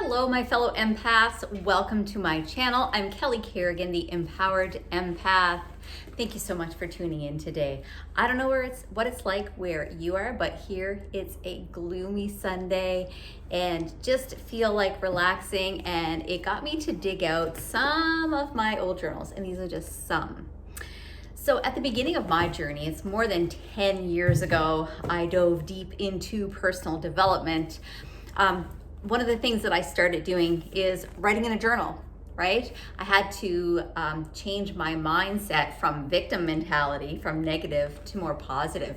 Hello, my fellow empaths. Welcome to my channel. I'm Kelly Kerrigan, the Empowered Empath. Thank you so much for tuning in today. I don't know what it's like where you are, but here it's a gloomy Sunday and just feel like relaxing, and it got me to dig out some of my old journals, and these are just some. So at the beginning of my journey, it's more than 10 years ago, I dove deep into personal development. One of the things that I started doing is writing in a journal, right? I had to change my mindset from victim mentality, from negative to more positive.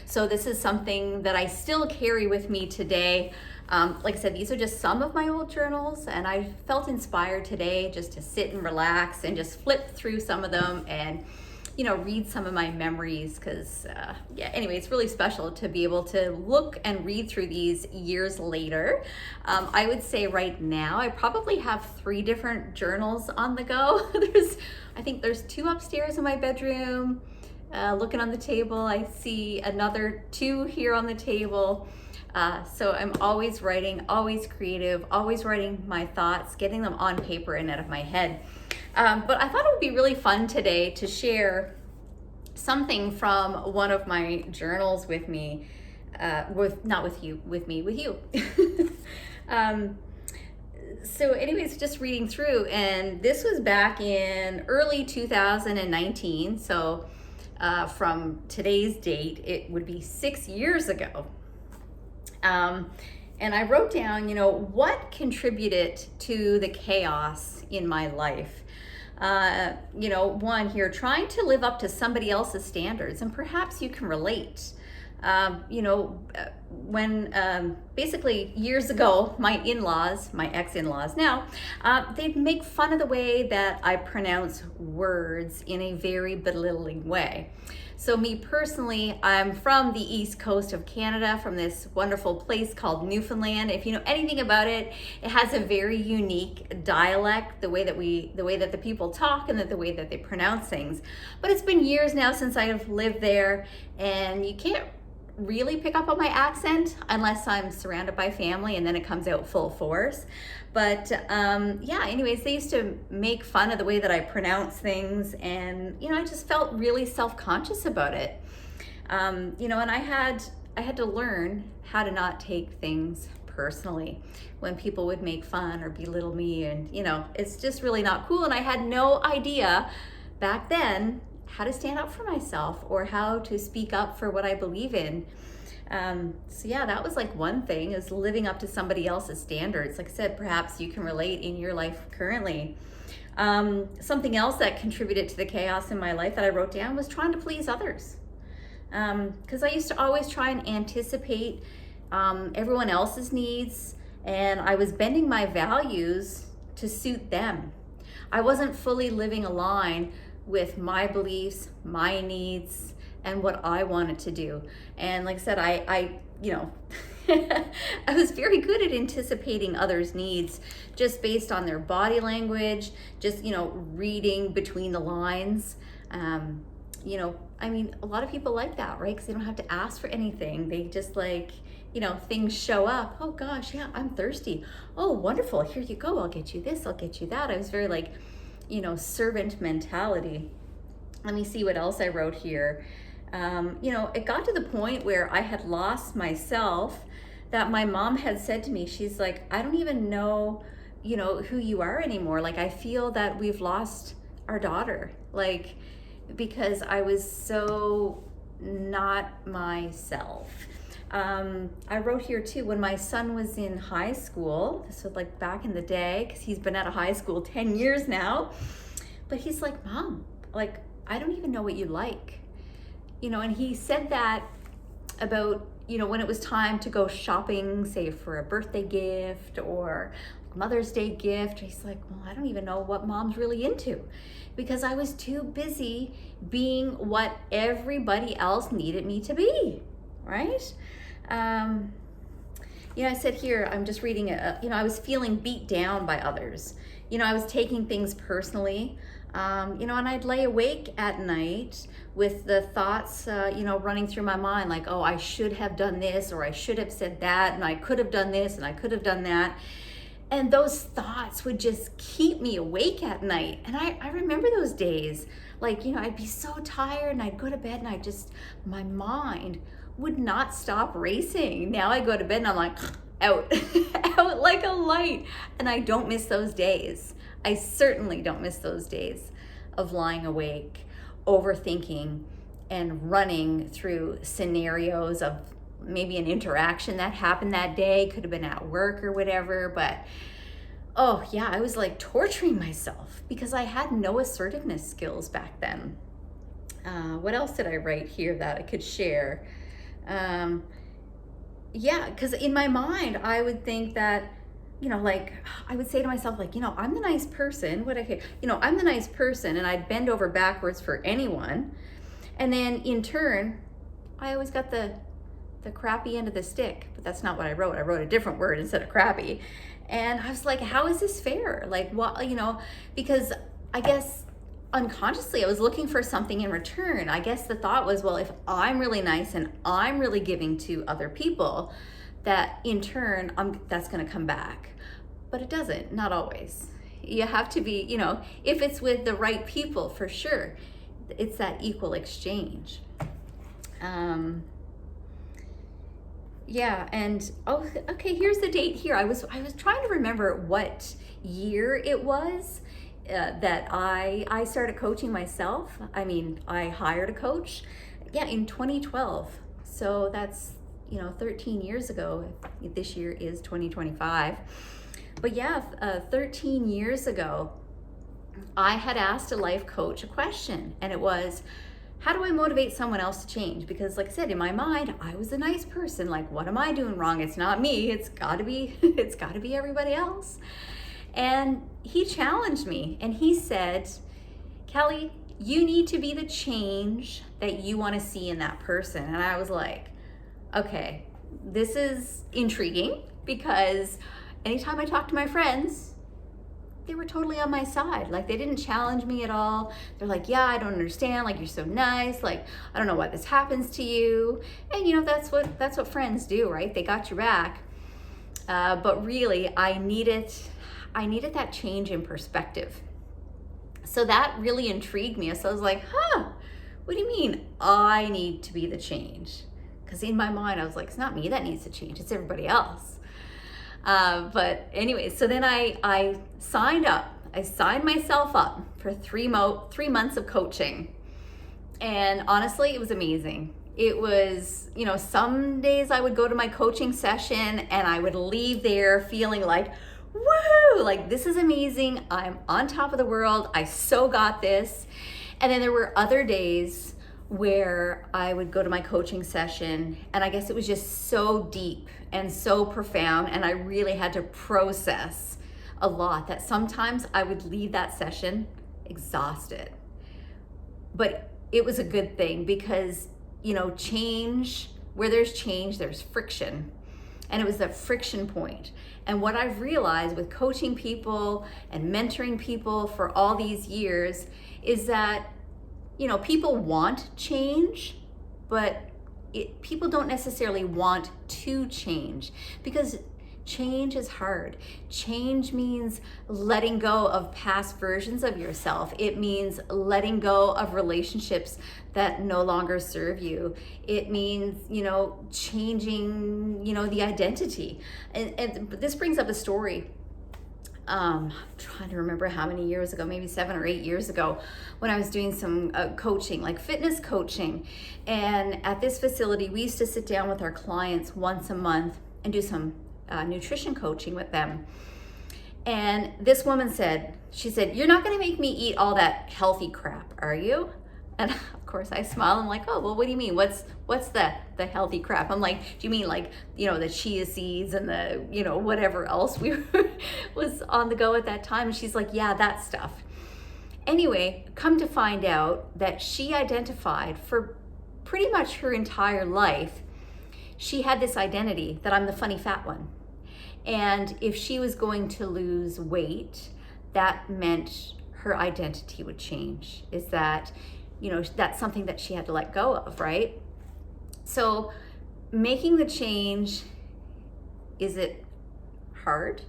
So this is something that I still carry with me today. Like I said, these are just some of my old journals, and I felt inspired today just to sit and relax and just flip through some of them and read some of my memories, because anyway, it's really special to be able to look and read through these years later. I would say right now I probably have 3 different journals on the go. I think there's 2 upstairs in my bedroom. Looking on the table, I see another 2 here on the table. So I'm always writing, always creative, always writing my thoughts, getting them on paper and out of my head. But I thought it would be really fun today to share something from one of my journals with me, with you. So anyways, just reading through, and this was back in early 2019. So from today's date, it would be 6 years ago. And I wrote down, what contributed to the chaos in my life. One here, trying to live up to somebody else's standards, and perhaps you can relate. When basically years ago, my ex-in-laws now, they'd make fun of the way that I pronounce words in a very belittling way. So me personally, I'm from the East Coast of Canada, from this wonderful place called Newfoundland. If you know anything about it, it has a very unique dialect, the way that the people talk and the way that they pronounce things. But it's been years now since I've lived there, and you can't really pick up on my accent unless I'm surrounded by family, and then it comes out full force. But anyways, they used to make fun of the way that I pronounce things, and I just felt really self-conscious about it. And I had to learn how to not take things personally when people would make fun or belittle me, and it's just really not cool. And I had no idea back then how to stand up for myself or how to speak up for what I believe in. That was like one thing, is living up to somebody else's standards. Like I said, perhaps you can relate in your life currently. Something else that contributed to the chaos in my life that I wrote down was trying to please others. Because I used to always try and anticipate everyone else's needs, and I was bending my values to suit them. I wasn't fully living aligned with my beliefs, my needs, and what I wanted to do. And like I said, I I was very good at anticipating others' needs just based on their body language, just reading between the lines. A lot of people like that, right? Because they don't have to ask for anything. They just things show up. Oh gosh, yeah, I'm thirsty. Oh, wonderful. Here you go. I'll get you this. I'll get you that. I was very servant mentality. Let me see what else I wrote here. It got to the point where I had lost myself, that my mom had said to me, she's like, I don't even know, who you are anymore. Like, I feel that we've lost our daughter, because I was so not myself. I wrote here too, when my son was in high school, this was back in the day, because he's been out of high school 10 years now, but he's like, Mom, I don't even know what you like. And he said that about, when it was time to go shopping, say for a birthday gift or Mother's Day gift. He's like, well, I don't even know what Mom's really into, because I was too busy being what everybody else needed me to be, right? I said here, I'm just reading it, I was feeling beat down by others. I was taking things personally. And I'd lay awake at night with the thoughts, running through my mind, like, oh, I should have done this, or I should have said that, and I could have done this, and I could have done that. And those thoughts would just keep me awake at night. And I remember those days. Like, I'd be so tired and I'd go to bed and my mind would not stop racing. Now I go to bed and I'm like, out, out like a light. And I don't miss those days. I certainly don't miss those days of lying awake, overthinking, and running through scenarios of maybe an interaction that happened that day, could have been at work or whatever, but oh yeah, I was like torturing myself because I had no assertiveness skills back then. What else did I write here that I could share? Yeah, because in my mind, I would think that, like I would say to myself, like, I'm the nice person. I'm the nice person, and I'd bend over backwards for anyone. And then in turn, I always got the crappy end of the stick, but that's not what I wrote. I wrote a different word instead of crappy. And I was like, how is this fair? Like, what, because I guess unconsciously I was looking for something in return. I guess the thought was, well, if I'm really nice and I'm really giving to other people, that in turn, that's going to come back. But it doesn't, not always. You have to be, if it's with the right people, for sure, it's that equal exchange. Yeah, and okay, here's the date here. I was trying to remember what year it was that I started coaching myself. I mean, I hired a coach. Yeah, in 2012. So that's 13 years ago. This year is 2025. But yeah, 13 years ago, I had asked a life coach a question, and it was, how do I motivate someone else to change? Because like I said, in my mind, I was a nice person. Like, what am I doing wrong? It's not me. It's gotta be everybody else. And he challenged me and he said, Kelly, you need to be the change that you want to see in that person. And I was like, okay, this is intriguing, because anytime I talk to my friends, they were totally on my side. Like, they didn't challenge me at all. They're like, yeah, I don't understand. Like, you're so nice. Like, I don't know why this happens to you. And that's what friends do, right? They got your back. But really, I needed that change in perspective. So that really intrigued me. So I was like, what do you mean I need to be the change? Because in my mind, I was like, it's not me that needs to change. It's everybody else. But anyway, so then I signed up. I signed myself up for 3 months of coaching. And honestly, it was amazing. It was, some days I would go to my coaching session and I would leave there feeling like, woo, like this is amazing. I'm on top of the world. I so got this. And then there were other days where I would go to my coaching session and I guess it was just so deep and so profound, and I really had to process a lot that sometimes I would leave that session exhausted. But it was a good thing because, change, where there's change, there's friction. And it was that friction point. And what I've realized with coaching people and mentoring people for all these years is that, people want change, but people don't necessarily want to change, because change is hard. Change means letting go of past versions of yourself. It means letting go of relationships that no longer serve you. It means, changing, the identity. And this brings up a story. I'm trying to remember how many years ago, maybe 7 or 8 years ago, when I was doing some coaching, like fitness coaching. And at this facility, we used to sit down with our clients once a month and do some nutrition coaching with them. And this woman said, you're not going to make me eat all that healthy crap, are you? And of course I smile. I'm like, oh, well, what do you mean? What's the healthy crap? I'm like, do you mean like, the chia seeds and the, whatever else was on the go at that time? And she's like, yeah, that stuff. Anyway, come to find out that she identified for pretty much her entire life, she had this identity that I'm the funny fat one. And if she was going to lose weight, that meant her identity would change. Is that, that's something that she had to let go of, right? So making the change, is it hard?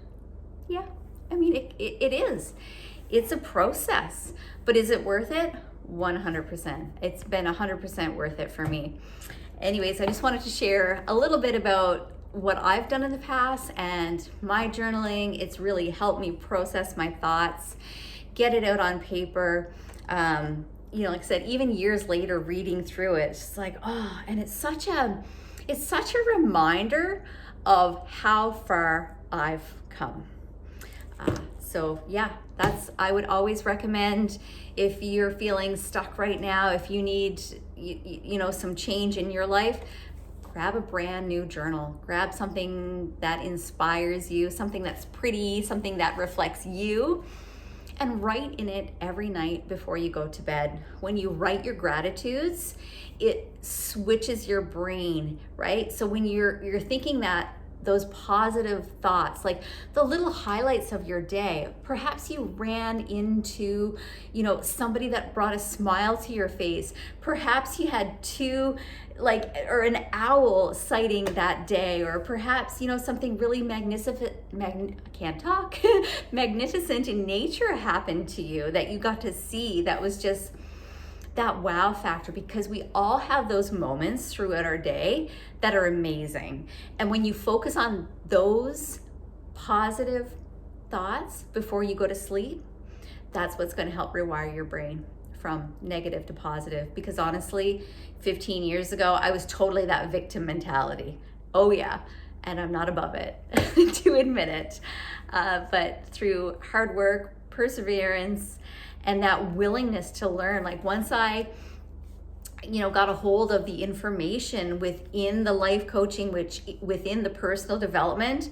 Yeah, I mean, it is. It's a process, but is it worth it? 100%. It's been 100% worth it for me. Anyways, I just wanted to share a little bit about what I've done in the past and my journaling. It's really helped me process my thoughts, get it out on paper. Like I said, even years later, reading through it, it's just like, oh, and it's such a reminder of how far I've come. So yeah, I would always recommend, if you're feeling stuck right now, if you need, some change in your life, grab a brand new journal, grab something that inspires you, something that's pretty, something that reflects you, and write in it every night before you go to bed. When you write your gratitudes, it switches your brain, right? So when you're thinking that, those positive thoughts, like the little highlights of your day, perhaps you ran into, somebody that brought a smile to your face. Perhaps you had or an owl sighting that day, or perhaps, something really magnificent in nature happened to you that you got to see, that was just that wow factor, because we all have those moments throughout our day that are amazing. And when you focus on those positive thoughts before you go to sleep, that's what's going to help rewire your brain from negative to positive. Because honestly, 15 years ago, I was totally that victim mentality. Oh yeah. And I'm not above it to admit it. But through hard work, perseverance, and that willingness to learn, like once I got a hold of the information within the life coaching, within the personal development,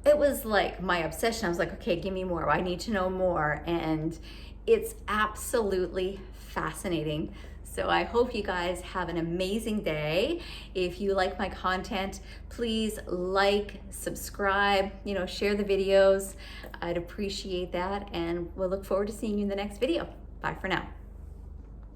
it was like my obsession. I was like, okay, give me more. I need to know more. And it's absolutely fascinating. So I hope you guys have an amazing day. If you like my content, please like, subscribe, share the videos. I'd appreciate that. And we'll look forward to seeing you in the next video. Bye for now.